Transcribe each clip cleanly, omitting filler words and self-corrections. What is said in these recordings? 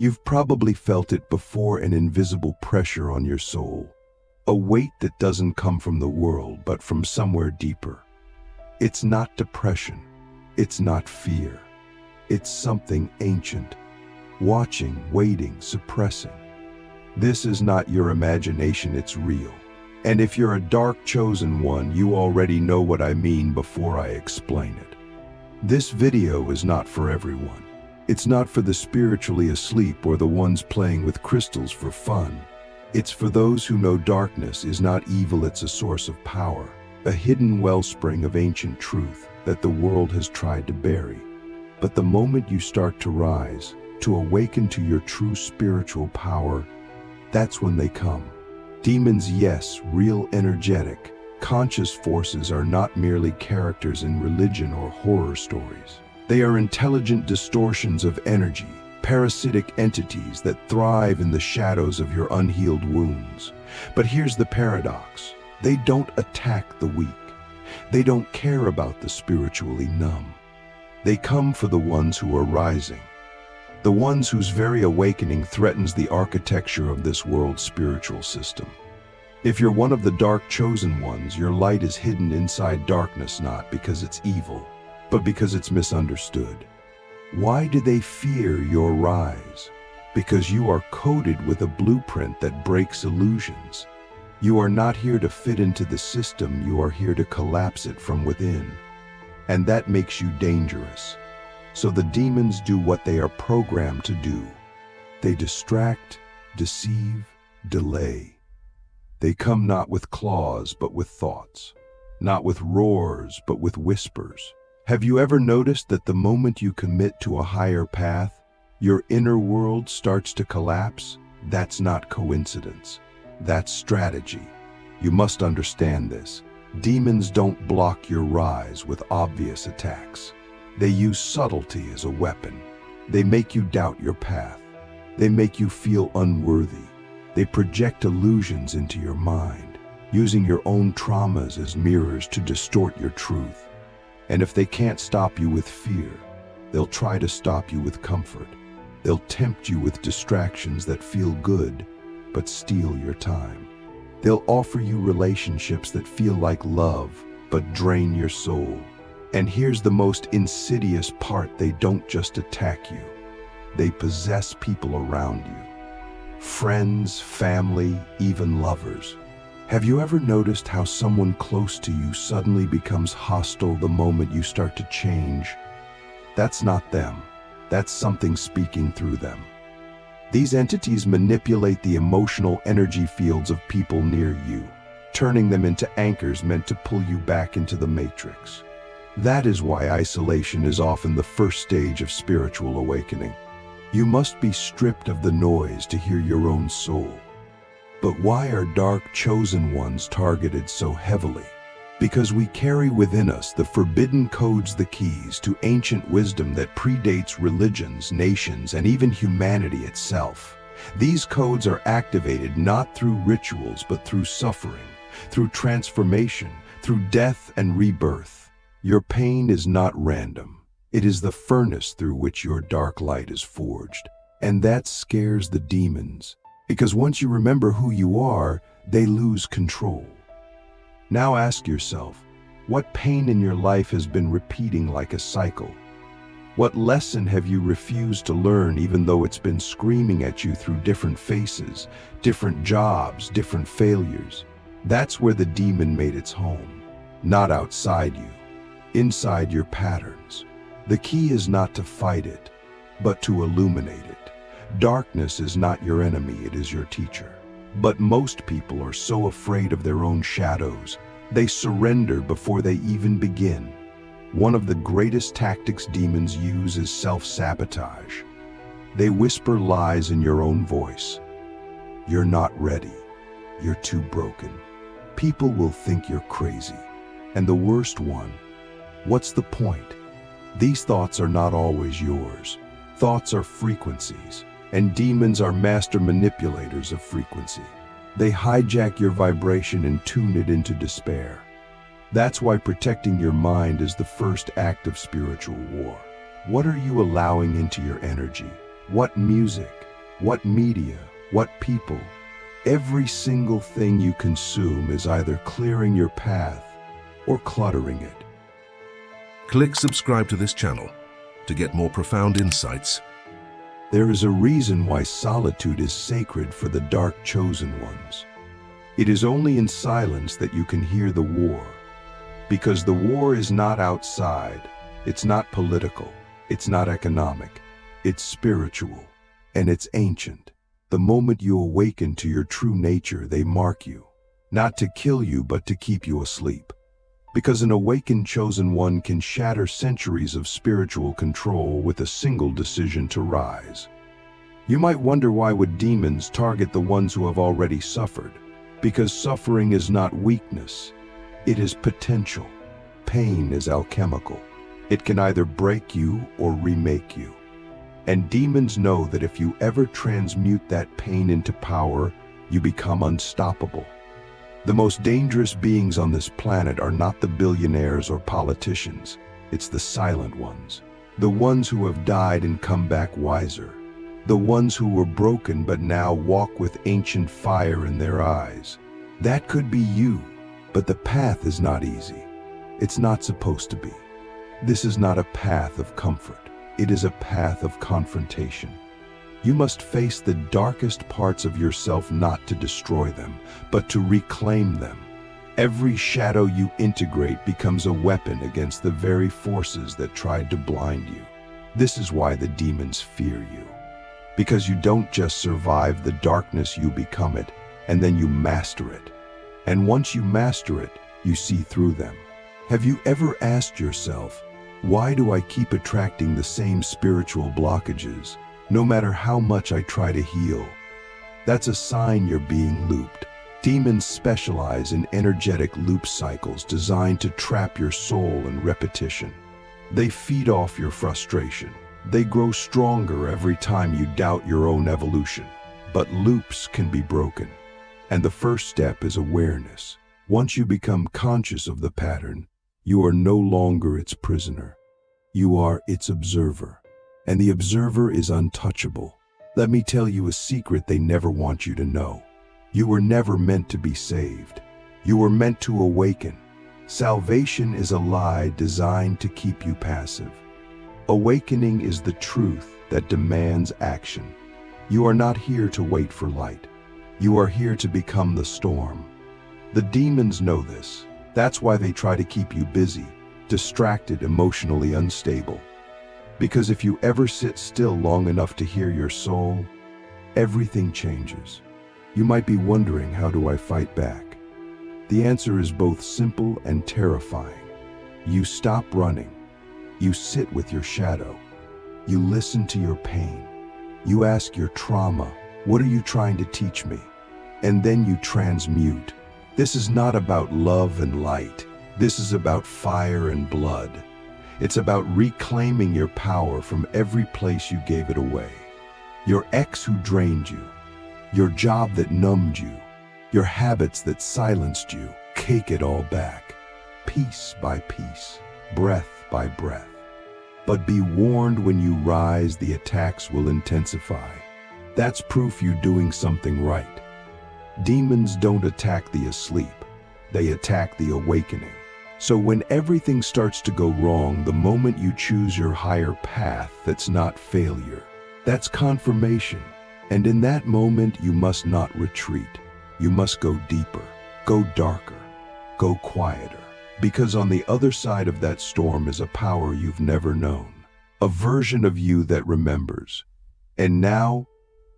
You've probably felt it before, an invisible pressure on your soul, a weight that doesn't come from the world but from somewhere deeper. It's not depression, it's not fear, it's something ancient, watching, waiting, suppressing. This is not your imagination, it's real. And if you're a dark chosen one, you already know what I mean before I explain it. This video is not for everyone. It's not for the spiritually asleep or the ones playing with crystals for fun. It's for those who know darkness is not evil, it's a source of power, a hidden wellspring of ancient truth that the world has tried to bury. But the moment you start to rise, to awaken to your true spiritual power, that's when they come. Demons, yes, real, energetic, conscious forces are not merely characters in religion or horror stories. They are intelligent distortions of energy, parasitic entities that thrive in the shadows of your unhealed wounds. But here's the paradox. They don't attack the weak. They don't care about the spiritually numb. They come for the ones who are rising, the ones whose very awakening threatens the architecture of this world's spiritual system. If you're one of the dark chosen ones, your light is hidden inside darkness, not because it's evil, but because it's misunderstood. Why do they fear your rise? Because you are coded with a blueprint that breaks illusions. You are not here to fit into the system, you are here to collapse it from within. And that makes you dangerous. So the demons do what they are programmed to do. They distract, deceive, delay. They come not with claws, but with thoughts. Not with roars, but with whispers. Have you ever noticed that the moment you commit to a higher path, your inner world starts to collapse? That's not coincidence. That's strategy. You must understand this. Demons don't block your rise with obvious attacks. They use subtlety as a weapon. They make you doubt your path. They make you feel unworthy. They project illusions into your mind, using your own traumas as mirrors to distort your truth. And if they can't stop you with fear, they'll try to stop you with comfort. They'll tempt you with distractions that feel good, but steal your time. They'll offer you relationships that feel like love, but drain your soul. And here's the most insidious part, they don't just attack you. They possess people around you. Friends, family, even lovers. Have you ever noticed how someone close to you suddenly becomes hostile the moment you start to change? That's not them. That's something speaking through them. These entities manipulate the emotional energy fields of people near you, turning them into anchors meant to pull you back into the matrix. That is why isolation is often the first stage of spiritual awakening. You must be stripped of the noise to hear your own soul. But why are dark chosen ones targeted so heavily? Because we carry within us the forbidden codes, the keys to ancient wisdom that predates religions, nations, and even humanity itself. These codes are activated not through rituals, but through suffering, through transformation, through death and rebirth. Your pain is not random. It is the furnace through which your dark light is forged. And that scares the demons, because once you remember who you are, they lose control. Now ask yourself, what pain in your life has been repeating like a cycle? What lesson have you refused to learn even though it's been screaming at you through different faces, different jobs, different failures? That's where the demon made its home, not outside you, inside your patterns. The key is not to fight it, but to illuminate it. Darkness is not your enemy, it is your teacher. But most people are so afraid of their own shadows, they surrender before they even begin. One of the greatest tactics demons use is self-sabotage. They whisper lies in your own voice. You're not ready. You're too broken. People will think you're crazy. And the worst one, what's the point? These thoughts are not always yours. Thoughts are frequencies. And demons are master manipulators of frequency. They hijack your vibration and tune it into despair. That's why protecting your mind is the first act of spiritual war. What are you allowing into your energy? What music, what media, what people. Every single thing you consume is either clearing your path or cluttering it. Click subscribe to this channel to get more profound insights. There is a reason why solitude is sacred for the dark chosen ones. It is only in silence that you can hear the war. Because the war is not outside, it's not political, it's not economic, it's spiritual, and it's ancient. The moment you awaken to your true nature, they mark you, not to kill you, but to keep you asleep. Because an awakened chosen one can shatter centuries of spiritual control with a single decision to rise. You might wonder, why would demons target the ones who have already suffered? Because suffering is not weakness, it is potential. Pain is alchemical. It can either break you or remake you. And demons know that if you ever transmute that pain into power, you become unstoppable. The most dangerous beings on this planet are not the billionaires or politicians. It's the silent ones. The ones who have died and come back wiser. The ones who were broken but now walk with ancient fire in their eyes. That could be you, but the path is not easy. It's not supposed to be. This is not a path of comfort. It is a path of confrontation. You must face the darkest parts of yourself, not to destroy them, but to reclaim them. Every shadow you integrate becomes a weapon against the very forces that tried to blind you. This is why the demons fear you. Because you don't just survive the darkness, you become it, and then you master it. And once you master it, you see through them. Have you ever asked yourself, why do I keep attracting the same spiritual blockages, no matter how much I try to heal? That's a sign you're being looped. Demons specialize in energetic loop cycles designed to trap your soul in repetition. They feed off your frustration. They grow stronger every time you doubt your own evolution. But loops can be broken. And the first step is awareness. Once you become conscious of the pattern, you are no longer its prisoner. You are its observer. And the observer is untouchable. Let me tell you a secret they never want you to know. You were never meant to be saved. You were meant to awaken. Salvation is a lie designed to keep you passive. Awakening is the truth that demands action. You are not here to wait for light. You are here to become the storm. The demons know this. That's why they try to keep you busy, distracted, emotionally unstable. Because if you ever sit still long enough to hear your soul, everything changes. You might be wondering, how do I fight back? The answer is both simple and terrifying. You stop running. You sit with your shadow. You listen to your pain. You ask your trauma, what are you trying to teach me? And then you transmute. This is not about love and light. This is about fire and blood. It's about reclaiming your power from every place you gave it away. Your ex who drained you, your job that numbed you, your habits that silenced you. Take it all back, piece by piece, breath by breath. But be warned, when you rise, the attacks will intensify. That's proof you're doing something right. Demons don't attack the asleep, they attack the awakening. So when everything starts to go wrong, the moment you choose your higher path, that's not failure, that's confirmation. And in that moment, you must not retreat. You must go deeper, go darker, go quieter. Because on the other side of that storm is a power you've never known, a version of you that remembers. And now,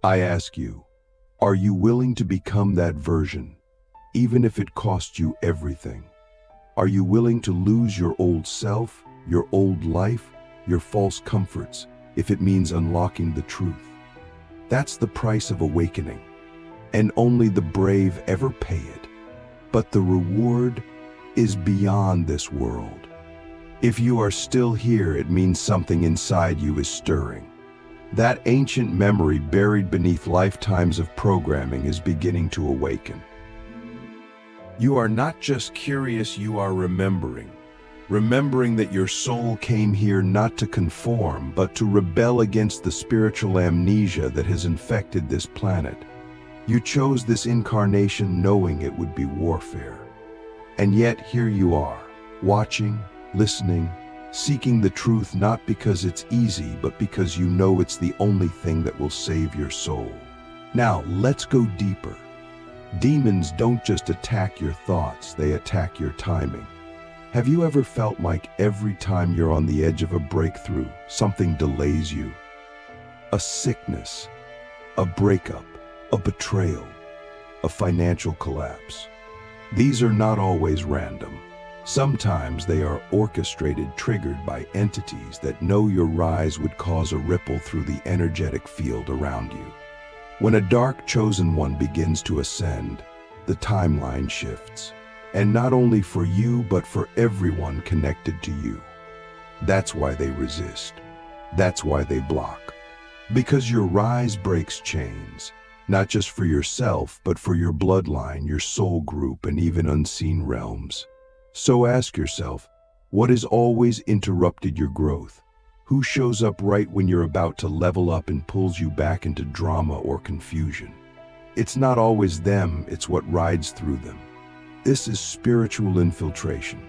I ask you, are you willing to become that version, even if it costs you everything? Are you willing to lose your old self, your old life, your false comforts, if it means unlocking the truth? That's the price of awakening, and only the brave ever pay it. But the reward is beyond this world. If you are still here, it means something inside you is stirring. That ancient memory buried beneath lifetimes of programming is beginning to awaken. You are not just curious, you are remembering. remembering that your soul came here not to conform, but to rebel against the spiritual amnesia that has infected this planet. You chose this incarnation knowing it would be warfare. And yet here you are, watching, listening, seeking the truth not because it's easy, but because you know it's the only thing that will save your soul. Now, let's go deeper. Demons don't just attack your thoughts, they attack your timing. Have you ever felt like every time you're on the edge of a breakthrough, something delays you? A sickness, a breakup, a betrayal, a financial collapse. These are not always random. Sometimes they are orchestrated, triggered by entities that know your rise would cause a ripple through the energetic field around you. When a dark chosen one begins to ascend, the timeline shifts. And not only for you, but for everyone connected to you. That's why they resist. That's why they block. Because your rise breaks chains, not just for yourself, but for your bloodline, your soul group, and even unseen realms. So ask yourself, what has always interrupted your growth? Who shows up right when you're about to level up and pulls you back into drama or confusion? It's not always them, it's what rides through them. This is spiritual infiltration.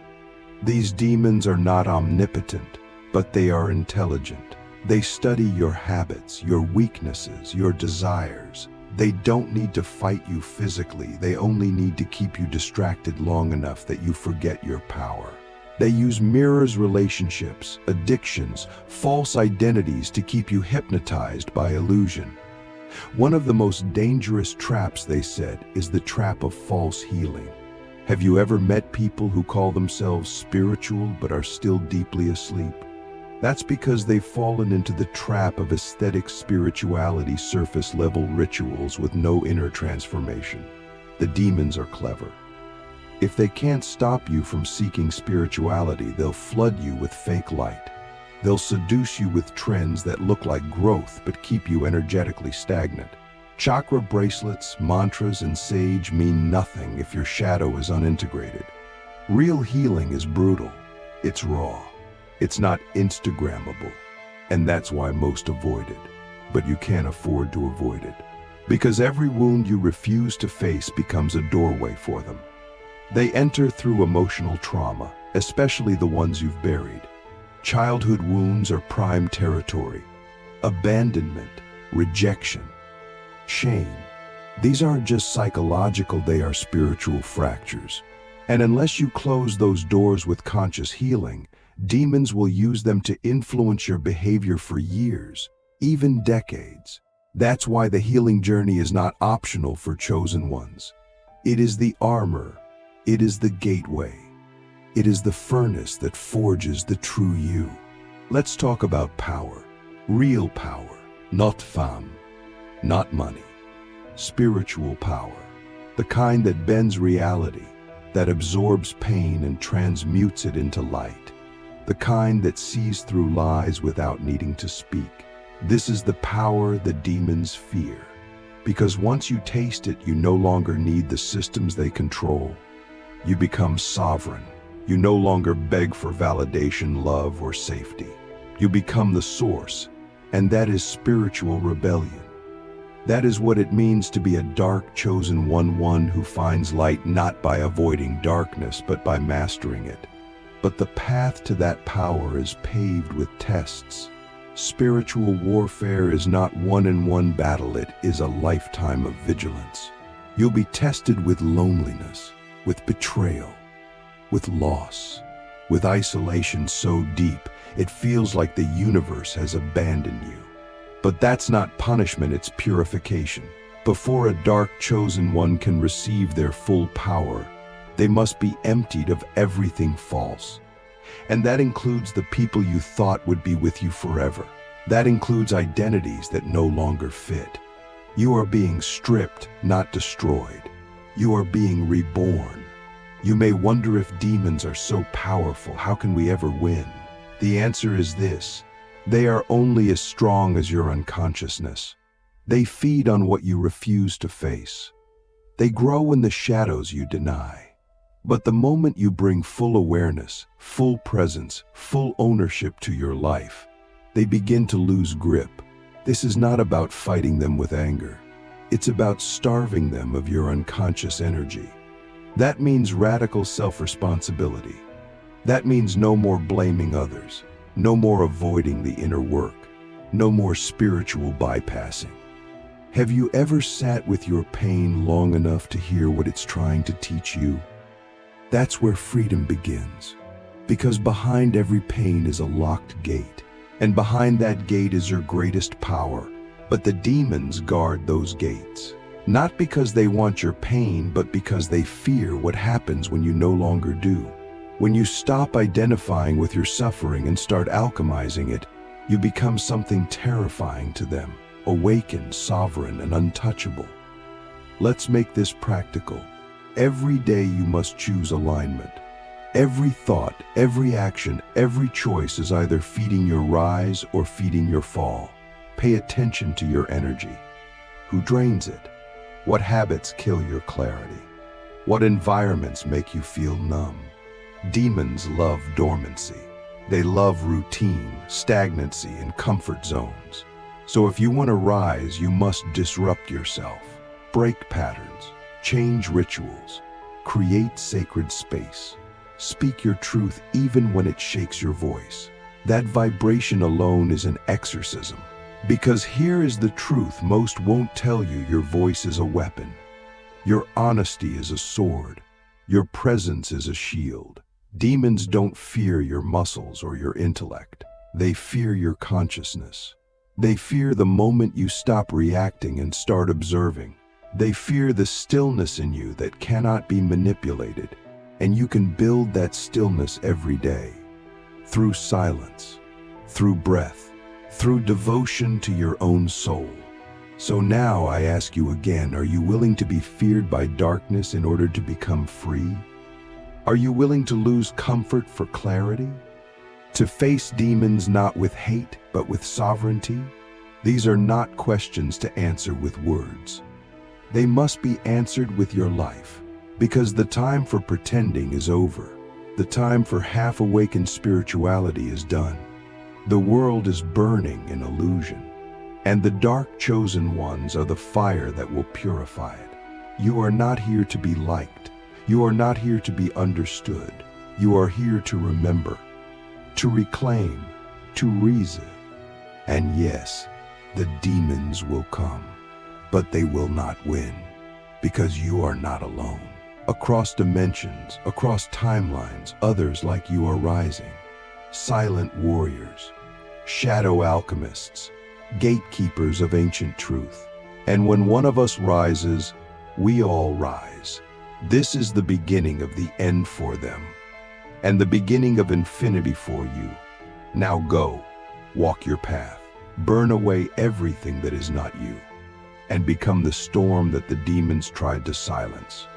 These demons are not omnipotent, but they are intelligent. They study your habits, your weaknesses, your desires. They don't need to fight you physically. They only need to keep you distracted long enough that you forget your power. They use mirrors, relationships, addictions, false identities to keep you hypnotized by illusion. One of the most dangerous traps, they said, is the trap of false healing. Have you ever met people who call themselves spiritual but are still deeply asleep? That's because they've fallen into the trap of aesthetic spirituality, surface-level rituals with no inner transformation. The demons are clever. If they can't stop you from seeking spirituality, they'll flood you with fake light. They'll seduce you with trends that look like growth but keep you energetically stagnant. Chakra bracelets, mantras, and sage mean nothing if your shadow is unintegrated. Real healing is brutal. It's raw. It's not Instagrammable. And that's why most avoid it. But you can't afford to avoid it. Because every wound you refuse to face becomes a doorway for them. They enter through emotional trauma, especially the ones you've buried. Childhood wounds are prime territory. Abandonment, rejection, shame. These aren't just psychological, they are spiritual fractures. And unless you close those doors with conscious healing, demons will use them to influence your behavior for years, even decades. That's why the healing journey is not optional for chosen ones. It is the armor. It is the gateway. It is the furnace that forges the true you. Let's talk about power. Real power, not fame. Not money, spiritual power, the kind that bends reality, that absorbs pain and transmutes it into light, the kind that sees through lies without needing to speak. This is the power the demons fear, because once you taste it, you no longer need the systems they control. You become sovereign. You no longer beg for validation, love, or safety. You become the source, and that is spiritual rebellion. That is what it means to be a dark chosen one who finds light not by avoiding darkness, but by mastering it. But the path to that power is paved with tests. Spiritual warfare is not one-on-one battle, it is a lifetime of vigilance. You'll be tested with loneliness, with betrayal, with loss, with isolation so deep it feels like the universe has abandoned you. But that's not punishment, it's purification. Before a dark chosen one can receive their full power, they must be emptied of everything false. And that includes the people you thought would be with you forever. That includes identities that no longer fit. You are being stripped, not destroyed. You are being reborn. You may wonder, if demons are so powerful, how can we ever win? The answer is this: they are only as strong as your unconsciousness. They feed on what you refuse to face. They grow in the shadows you deny. But the moment you bring full awareness, full presence, full ownership to your life, they begin to lose grip. This is not about fighting them with anger. It's about starving them of your unconscious energy. That means radical self-responsibility. That means no more blaming others, no more avoiding the inner work, no more spiritual bypassing. Have you ever sat with your pain long enough to hear what it's trying to teach you? That's where freedom begins. Because behind every pain is a locked gate, and behind that gate is your greatest power. But the demons guard those gates, not because they want your pain, but because they fear what happens when you no longer do. When you stop identifying with your suffering and start alchemizing it, you become something terrifying to them, awakened, sovereign, and untouchable. Let's make this practical. Every day you must choose alignment. Every thought, every action, every choice is either feeding your rise or feeding your fall. Pay attention to your energy. Who drains it? What habits kill your clarity? What environments make you feel numb? Demons love dormancy. They love routine, stagnancy, and comfort zones. So if you want to rise, you must disrupt yourself, break patterns, change rituals, create sacred space. Speak your truth even when it shakes your voice. That vibration alone is an exorcism. Because here is the truth most won't tell you: your voice is a weapon. Your honesty is a sword. Your presence is a shield. Demons don't fear your muscles or your intellect. They fear your consciousness. They fear the moment you stop reacting and start observing. They fear the stillness in you that cannot be manipulated, and you can build that stillness every day. Through silence, through breath, through devotion to your own soul. So now I ask you again, are you willing to be feared by darkness in order to become free? Are you willing to lose comfort for clarity? To face demons not with hate, but with sovereignty? These are not questions to answer with words. They must be answered with your life, because the time for pretending is over. The time for half-awakened spirituality is done. The world is burning in illusion, and the dark chosen ones are the fire that will purify it. You are not here to be liked. You are not here to be understood. You are here to remember, to reclaim, to reason. And yes, the demons will come, but they will not win, because you are not alone. Across dimensions, across timelines, others like you are rising. Silent warriors, shadow alchemists, gatekeepers of ancient truth. And when one of us rises, we all rise. This is the beginning of the end for them, and the beginning of infinity for you. Now go, walk your path, burn away everything that is not you, and become the storm that the demons tried to silence.